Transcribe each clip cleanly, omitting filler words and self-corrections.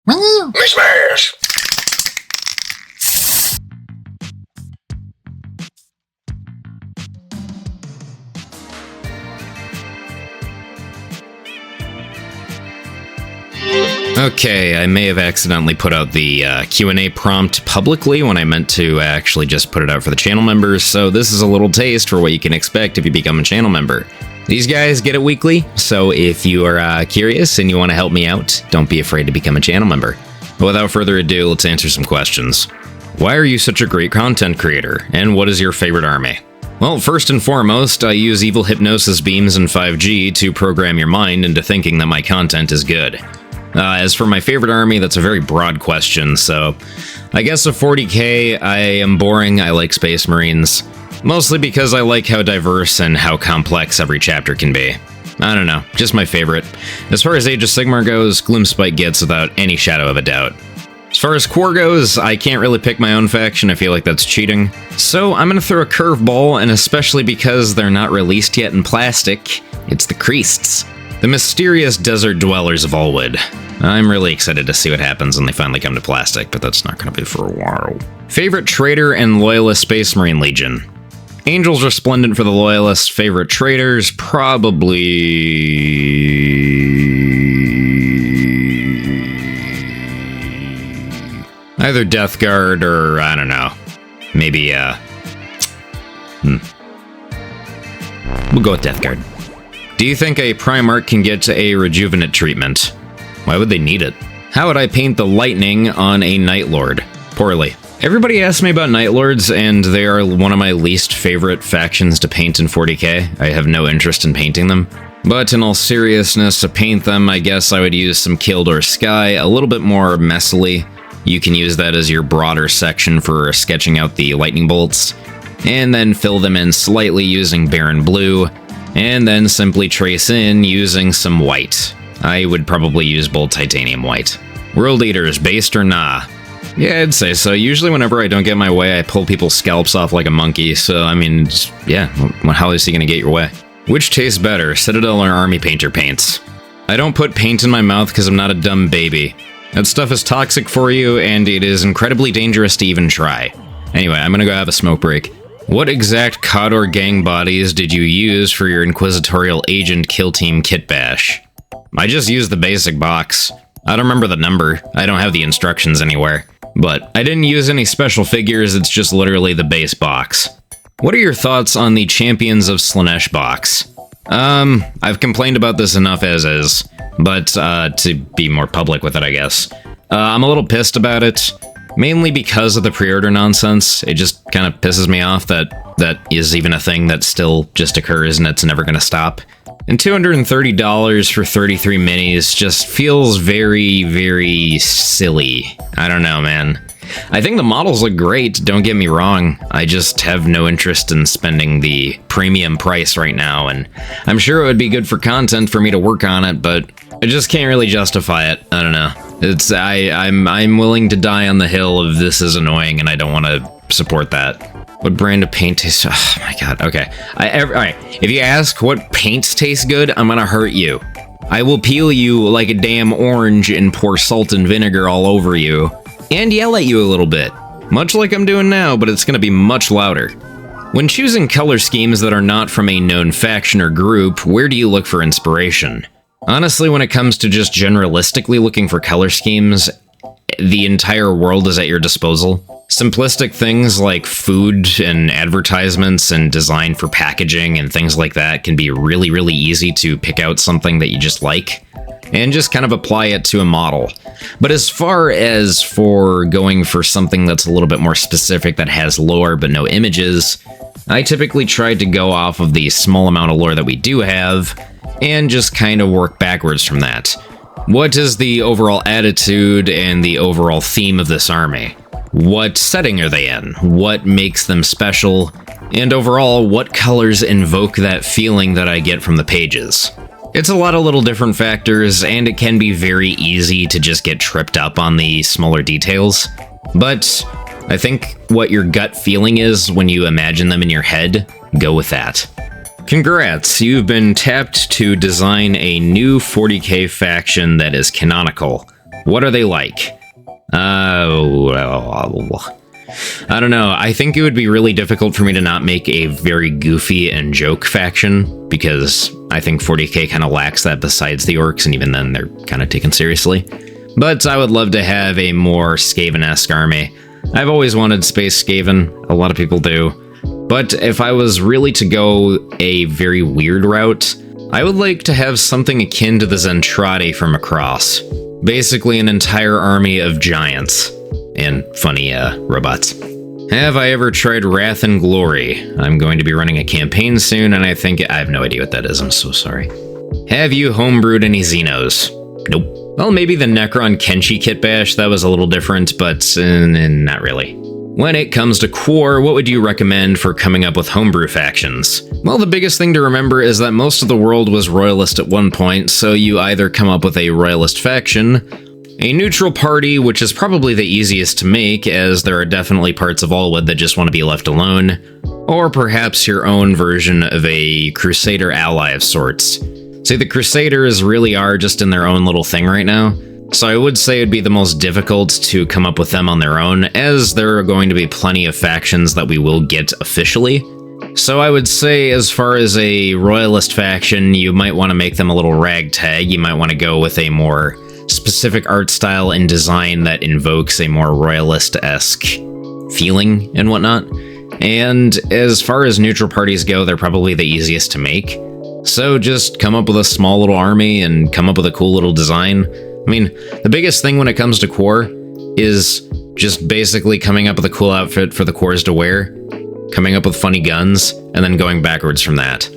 Smash! Okay, I may have accidentally put out the Q&A prompt publicly when I meant to actually just put it out for the channel members, so this is a little taste for what you can expect if you become a channel member. These guys get it weekly, so if you are curious and you want to help me out, don't be afraid to become a channel member. But without further ado, let's answer some questions. Why are you such a great content creator, and what is your favorite army? Well, first and foremost, I use evil hypnosis beams in 5G to program your mind into thinking that my content is good. As for my favorite army, that's a very broad question, so I guess a 40k, I am boring, I like Space Marines. Mostly because I like how diverse and how complex every chapter can be. I don't know, just my favorite. As far as Age of Sigmar goes, Gloomspite gets without any shadow of a doubt. As far as core goes, I can't really pick my own faction, I feel like that's cheating. So I'm gonna throw a curveball, and especially because they're not released yet in plastic, it's the Creasts. The mysterious desert dwellers of Allwood. I'm really excited to see what happens when they finally come to plastic, but that's not going to be for a while. Favorite traitor and loyalist Space Marine Legion. Angels Resplendent for the loyalists. Favorite traitors, probably... either Death Guard or, I don't know, maybe, we'll go with Death Guard. Do you think a Primarch can get a Rejuvenate treatment? Why would they need it? How would I paint the lightning on a Night Lord? Poorly. Everybody asks me about Night Lords, and they are one of my least favorite factions to paint in 40k. I have no interest in painting them. But in all seriousness, to paint them, I guess I would use some Kildor Sky, a little bit more messily. You can use that as your broader section for sketching out the lightning bolts, and then fill them in slightly using Baron Blue, and then simply trace in using some white. I would probably use bold titanium white. World Eaters, based or nah? Yeah, I'd say so. Usually whenever I don't get my way, I pull people's scalps off like a monkey, so I mean, yeah, how is he gonna get your way? Which tastes better, Citadel or Army Painter paints? I don't put paint in my mouth because I'm not a dumb baby. That stuff is toxic for you, and it is incredibly dangerous to even try. Anyway, I'm gonna go have a smoke break. What exact Khador gang bodies did you use for your Inquisitorial Agent Kill Team Kitbash? I just used the basic box. I don't remember the number, I don't have the instructions anywhere. But I didn't use any special figures, it's just literally the base box. What are your thoughts on the Champions of Slaanesh box? I've complained about this enough as is, but to be more public with it, I guess. I'm a little pissed about it, mainly because of the pre-order nonsense. It just kind of pisses me off that that is even a thing that still just occurs and it's never gonna stop. And $230 for 33 minis just feels very, very silly. I don't know, man. I think the models look great, don't get me wrong. I just have no interest in spending the premium price right now, and I'm sure it would be good for content for me to work on it, but I just can't really justify it. I don't know. I'm willing to die on the hill of this is annoying and I don't want to support that. What brand of paint tastes... oh my god, okay. Alright, if you ask what paints taste good, I'm gonna hurt you. I will peel you like a damn orange and pour salt and vinegar all over you, and yell at you a little bit. Much like I'm doing now, but it's gonna be much louder. When choosing color schemes that are not from a known faction or group, where do you look for inspiration? Honestly, when it comes to just generalistically looking for color schemes, the entire world is at your disposal. Simplistic things like food and advertisements and design for packaging and things like that can be really, really easy to pick out something that you just like and just kind of apply it to a model. But as far as for going for something that's a little bit more specific that has lore but no images, I typically try to go off of the small amount of lore that we do have and just kind of work backwards from that. What is the overall attitude and the overall theme of this army? What setting are they in? What makes them special? And overall, what colors invoke that feeling that I get from the pages? It's a lot of little different factors, and it can be very easy to just get tripped up on the smaller details. But I think what your gut feeling is when you imagine them in your head, go with that. Congrats, you've been tapped to design a new 40k faction that is canonical. What are they like? I don't know. I think it would be really difficult for me to not make a very goofy and joke faction, because I think 40k kind of lacks that besides the orcs, and even then they're kind of taken seriously. But I would love to have a more Skaven-esque army. I've always wanted Space Skaven, a lot of people do. But if I was really to go a very weird route, I would like to have something akin to the Zentradi from Across. Basically an entire army of giants. And funny, robots. Have I ever tried Wrath and Glory? I'm going to be running a campaign soon, and I have no idea what that is, I'm so sorry. Have you homebrewed any Xenos? Nope. Well, maybe the Necron Kenshi Kitbash, that was a little different, but not really. When it comes to Quar, what would you recommend for coming up with homebrew factions? Well, the biggest thing to remember is that most of the world was royalist at one point, so you either come up with a royalist faction, a neutral party, which is probably the easiest to make, as there are definitely parts of Alwood that just want to be left alone, or perhaps your own version of a Crusader ally of sorts. See, the Crusaders really are just in their own little thing right now, so I would say it'd be the most difficult to come up with them on their own, as there are going to be plenty of factions that we will get officially. So I would say, as far as a royalist faction, you might want to make them a little ragtag. You might want to go with a more specific art style and design that invokes a more royalist-esque feeling and whatnot. And as far as neutral parties go, they're probably the easiest to make. So just come up with a small little army and come up with a cool little design. I mean, the biggest thing when it comes to Quar is just basically coming up with a cool outfit for the Quars to wear, coming up with funny guns, and then going backwards from that.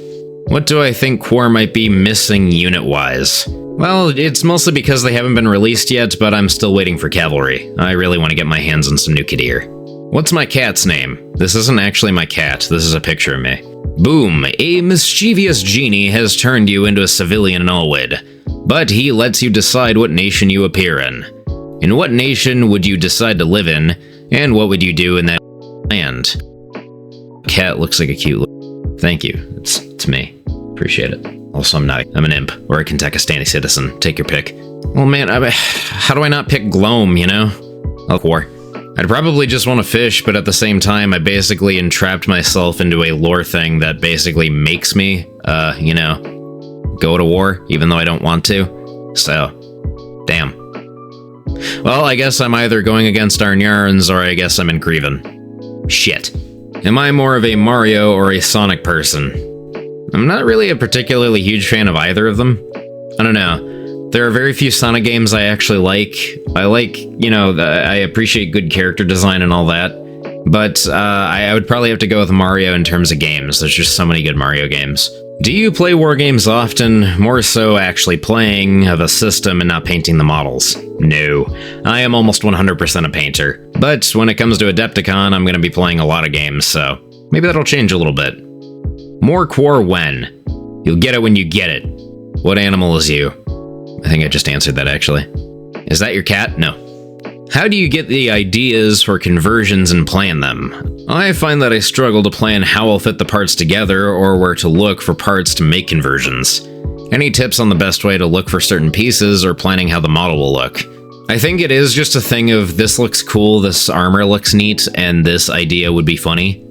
What do I think Quar might be missing unit-wise? Well, it's mostly because they haven't been released yet, but I'm still waiting for cavalry. I really want to get my hands on some new Kadir. What's my cat's name? This isn't actually my cat, this is a picture of me. Boom, a mischievous genie has turned you into a civilian in Alwood, but he lets you decide what nation you appear in. In what nation would you decide to live in, and what would you do in that land? Cat looks like a cute little... Thank you, it's me. Appreciate it. Also, I'm an imp, or a Kentucky citizen. Take your pick. Well, man, how do I not pick Gloam, you know? Oh, war. I'd probably just want to fish, but at the same time, I basically entrapped myself into a lore thing that basically makes me, you know, go to war, even though I don't want to. So, damn. Well, I guess I'm either going against Arnyarns, or I guess I'm in Creven. Shit. Am I more of a Mario or a Sonic person? I'm not really a particularly huge fan of either of them. I don't know. There are very few Sonic games I actually like. I like, you know, I appreciate good character design and all that. But I would probably have to go with Mario in terms of games. There's just so many good Mario games. Do you play war games often? More so actually playing of a system and not painting the models? No. I am almost 100% a painter. But when it comes to Adepticon, I'm going to be playing a lot of games, so maybe that'll change a little bit. More Quar when? You'll get it when you get it. What animal is you? I think I just answered that, actually. Is that your cat? No. How do you get the ideas for conversions and plan them? I find that I struggle to plan how I'll fit the parts together or where to look for parts to make conversions. Any tips on the best way to look for certain pieces or planning how the model will look? I think it is just a thing of this looks cool, this armor looks neat, and this idea would be funny.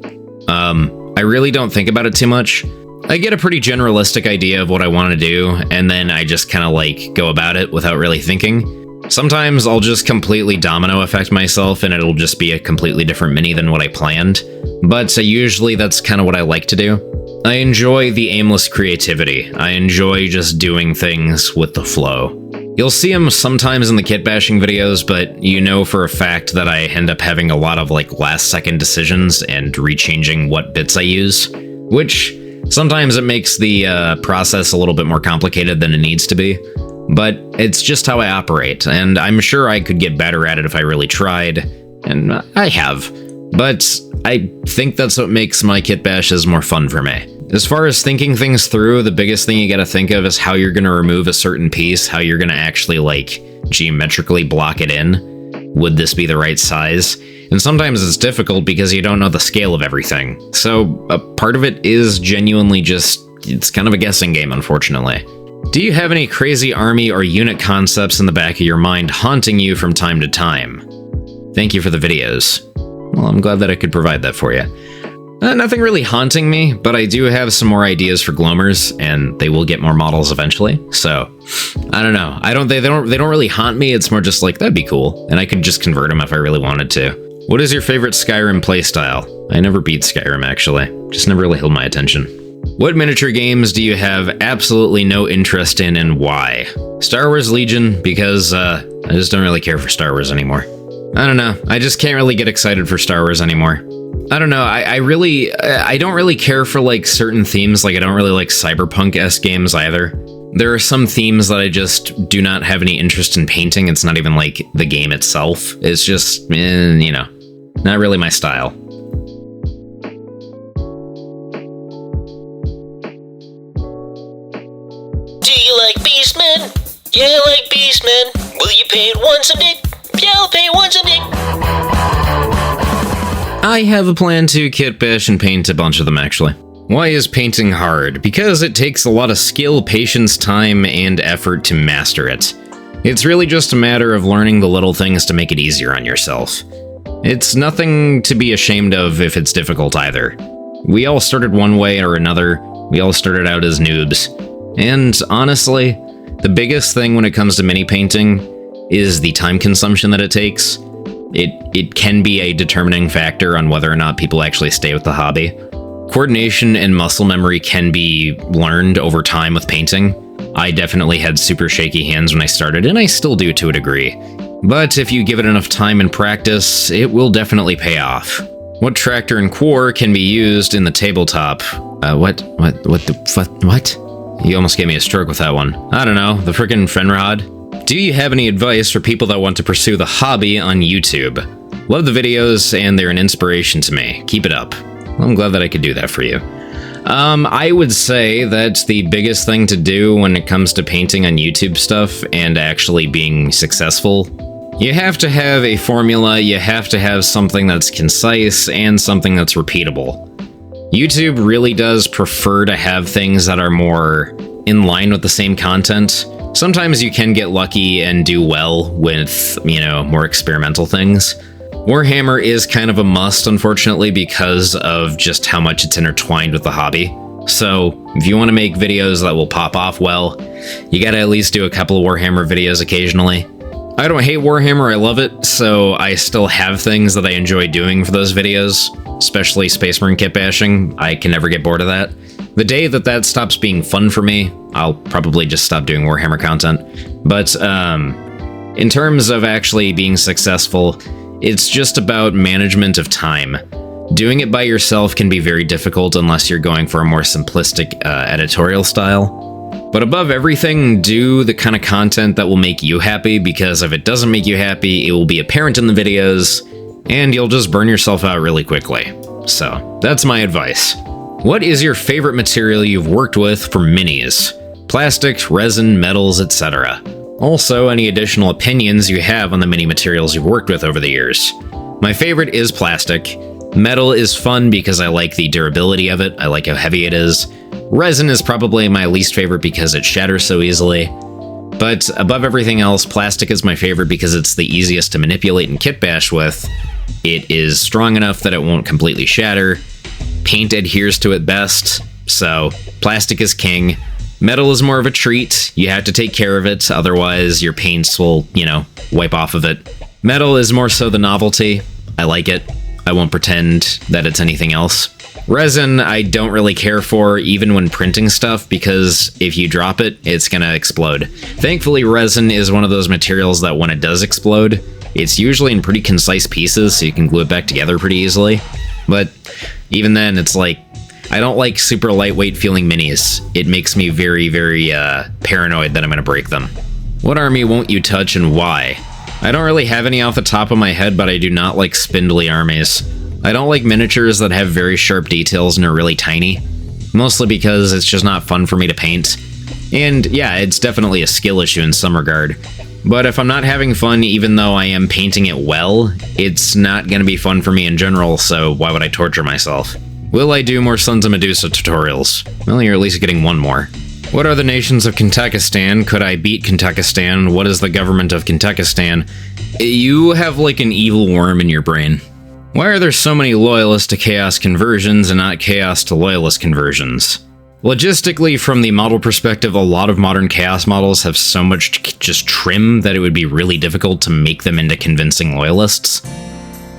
I really don't think about it too much. I get a pretty generalistic idea of what I want to do, and then I just kind of like go about it without really thinking. Sometimes I'll just completely domino effect myself and it'll just be a completely different mini than what I planned, but usually that's kind of what I like to do. I enjoy the aimless creativity. I enjoy just doing things with the flow. You'll see them sometimes in the kitbashing videos, but you know for a fact that I end up having a lot of like last second decisions and rechanging what bits I use, which sometimes it makes the process a little bit more complicated than it needs to be. But it's just how I operate, and I'm sure I could get better at it if I really tried, and I have. But I think that's what makes my kit bashes more fun for me. As far as thinking things through, the biggest thing you gotta think of is how you're gonna remove a certain piece, how you're gonna actually, like, geometrically block it in. Would this be the right size? And sometimes it's difficult because you don't know the scale of everything. So a part of it is genuinely just, it's kind of a guessing game, unfortunately. Do you have any crazy army or unit concepts in the back of your mind haunting you from time to time? Thank you for the videos. Well, I'm glad that I could provide that for you. Nothing really haunting me, but I do have some more ideas for Gloamers, and they will get more models eventually. So, I don't know. They don't really haunt me. It's more just like, that'd be cool, and I could just convert them if I really wanted to. What is your favorite Skyrim playstyle? I never beat Skyrim, actually. Just never really held my attention. What miniature games do you have absolutely no interest in, and why? Star Wars Legion, because I just don't really care for Star Wars anymore. I don't know. I just can't really get excited for Star Wars anymore. I don't know. I don't really care for like certain themes. Like I don't really like cyberpunk-esque games either. There are some themes that I just do not have any interest in painting. It's not even like the game itself. It's just, you know, not really my style. Do you like Beastmen? Yeah, I like Beastmen. Will you paint one someday? Yeah, I'll paint one someday. I have a plan to kitbash and paint a bunch of them, actually. Why is painting hard? Because it takes a lot of skill, patience, time, and effort to master it. It's really just a matter of learning the little things to make it easier on yourself. It's nothing to be ashamed of if it's difficult either. We all started one way or another. We all started out as noobs. And honestly, the biggest thing when it comes to mini painting is the time consumption that it takes. It can be a determining factor on whether or not people actually stay with the hobby. Coordination and muscle memory can be learned over time with painting. I definitely had super shaky hands when I started, and I still do to a degree. But if you give it enough time and practice, it will definitely pay off. What tractor and core can be used in the tabletop? What? You almost gave me a stroke with that one. I don't know, the frickin' Fenrod? Do you have any advice for people that want to pursue the hobby on YouTube? Love the videos, and they're an inspiration to me. Keep it up. I'm glad that I could do that for you. I would say that the biggest thing to do when it comes to painting on YouTube stuff and actually being successful, you have to have a formula, you have to have something that's concise and something that's repeatable. YouTube really does prefer to have things that are more in line with the same content. Sometimes you can get lucky and do well with, you know, more experimental things. Warhammer is kind of a must, unfortunately, because of just how much it's intertwined with the hobby. So, if you want to make videos that will pop off well, you gotta at least do a couple of Warhammer videos occasionally. I don't hate Warhammer, I love it, so I still have things that I enjoy doing for those videos, especially Space Marine kitbashing. I can never get bored of that. The day that that stops being fun for me, I'll probably just stop doing Warhammer content. But in terms of actually being successful, it's just about management of time. Doing it by yourself can be very difficult unless you're going for a more simplistic editorial style. But above everything, do the kind of content that will make you happy, because if it doesn't make you happy, it will be apparent in the videos, and you'll just burn yourself out really quickly. So, that's my advice. What is your favorite material you've worked with for minis? Plastic, resin, metals, etc. Also, any additional opinions you have on the mini materials you've worked with over the years. My favorite is plastic. Metal is fun because I like the durability of it, I like how heavy it is. Resin is probably my least favorite because it shatters so easily. But above everything else, plastic is my favorite because it's the easiest to manipulate and kitbash with. It is strong enough that it won't completely shatter. Paint adheres to it best, so plastic is king. Metal is more of a treat. You have to take care of it, otherwise your paints will, you know, wipe off of it. Metal is more so the novelty. I like it. I won't pretend that it's anything else. Resin, I don't really care for, even when printing stuff, because if you drop it, it's gonna explode. Thankfully, resin is one of those materials that when it does explode, it's usually in pretty concise pieces, so you can glue it back together pretty easily. But even then, it's like, I don't like super lightweight feeling minis. It makes me very, very paranoid that I'm gonna break them. What army won't you touch and why? I don't really have any off the top of my head, but I do not like spindly armies. I don't like miniatures that have very sharp details and are really tiny, mostly because it's just not fun for me to paint. And yeah, it's definitely a skill issue in some regard. But if I'm not having fun, even though I am painting it well, it's not gonna be fun for me in general, so why would I torture myself? Will I do more Sons of Medusa tutorials? Well, you're at least getting one more. What are the nations of Kentuckistan? Could I beat Kentuckistan? What is the government of Kentuckistan? You have like an evil worm in your brain. Why are there so many loyalist to chaos conversions and not chaos to loyalist conversions? Logistically, from the model perspective, a lot of modern chaos models have so much just trim that it would be really difficult to make them into convincing loyalists.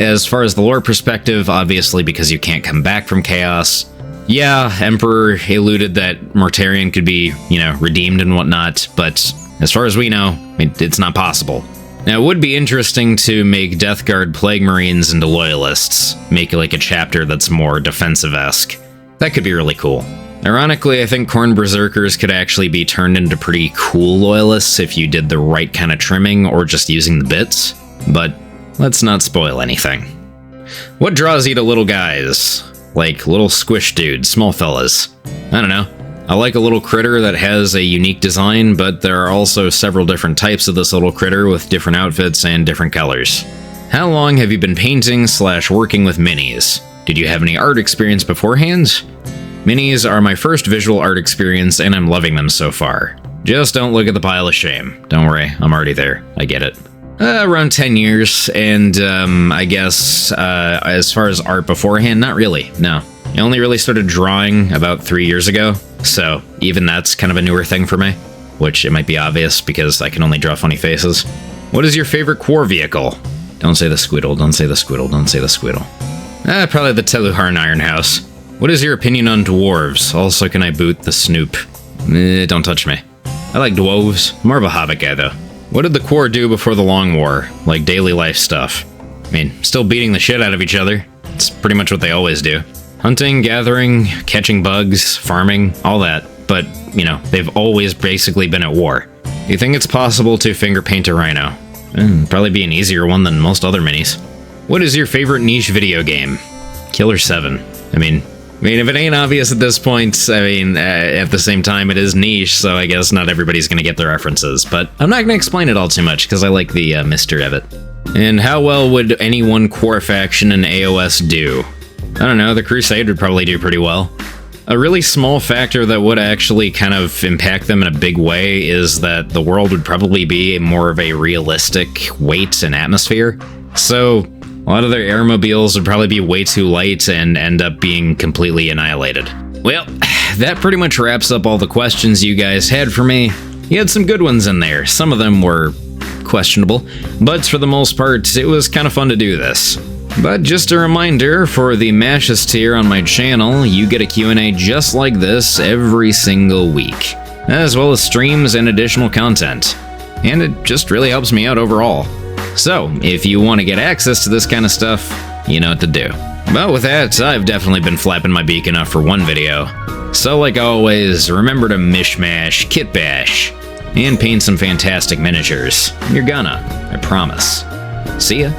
As far as the lore perspective, obviously because you can't come back from chaos. Yeah, Emperor eluded that Mortarion could be, redeemed and whatnot, but as far as we know, it's not possible. Now, it would be interesting to make Death Guard Plague Marines into loyalists, make like a chapter that's more defensive-esque. That could be really cool. Ironically, I think Khorne Berserkers could actually be turned into pretty cool loyalists if you did the right kind of trimming or just using the bits, but let's not spoil anything. What draws you to little guys? Like little squish dudes, small fellas. I don't know. I like a little critter that has a unique design, but there are also several different types of this little critter with different outfits and different colors. How long have you been painting/working with minis? Did you have any art experience beforehand? Minis are my first visual art experience, and I'm loving them so far. Just don't look at the pile of shame. Don't worry, I'm already there. I get it. Around 10 years, and I guess as far as art beforehand, not really, no. I only really started drawing about 3 years ago, so even that's kind of a newer thing for me, which it might be obvious because I can only draw funny faces. What is your favorite Quar vehicle? Don't say the Squidle, don't say the Squidle, don't say the Squidle. Probably the Teluharn Iron House. What is your opinion on dwarves? Also, can I boot the Snoop? Don't touch me. I like dwarves. More of a Hobbit guy, though. What did the Quar do before the Long War? Like daily life stuff. Still beating the shit out of each other. It's pretty much what they always do. Hunting, gathering, catching bugs, farming, all that. But, they've always basically been at war. Do you think it's possible to finger paint a rhino? Probably be an easier one than most other minis. What is your favorite niche video game? Killer 7. If it ain't obvious at this point, at the same time, it is niche, so I guess not everybody's gonna get the references, but I'm not gonna explain it all too much, because I like the mystery of it. And how well would any one Quar faction in AOS do? I don't know, the Crusade would probably do pretty well. A really small factor that would actually kind of impact them in a big way is that the world would probably be more of a realistic weight and atmosphere, so a lot of their airmobiles would probably be way too light and end up being completely annihilated. Well, that pretty much wraps up all the questions you guys had for me. You had some good ones in there. Some of them were questionable, but for the most part, it was kind of fun to do this. But just a reminder, for the Mashes tier on my channel, you get a Q&A just like this every single week, as well as streams and additional content. And it just really helps me out overall. So, if you want to get access to this kind of stuff, you know what to do. But with that, I've definitely been flapping my beak enough for one video. So like always, remember to mishmash, kitbash, and paint some fantastic miniatures. You're gonna, I promise. See ya.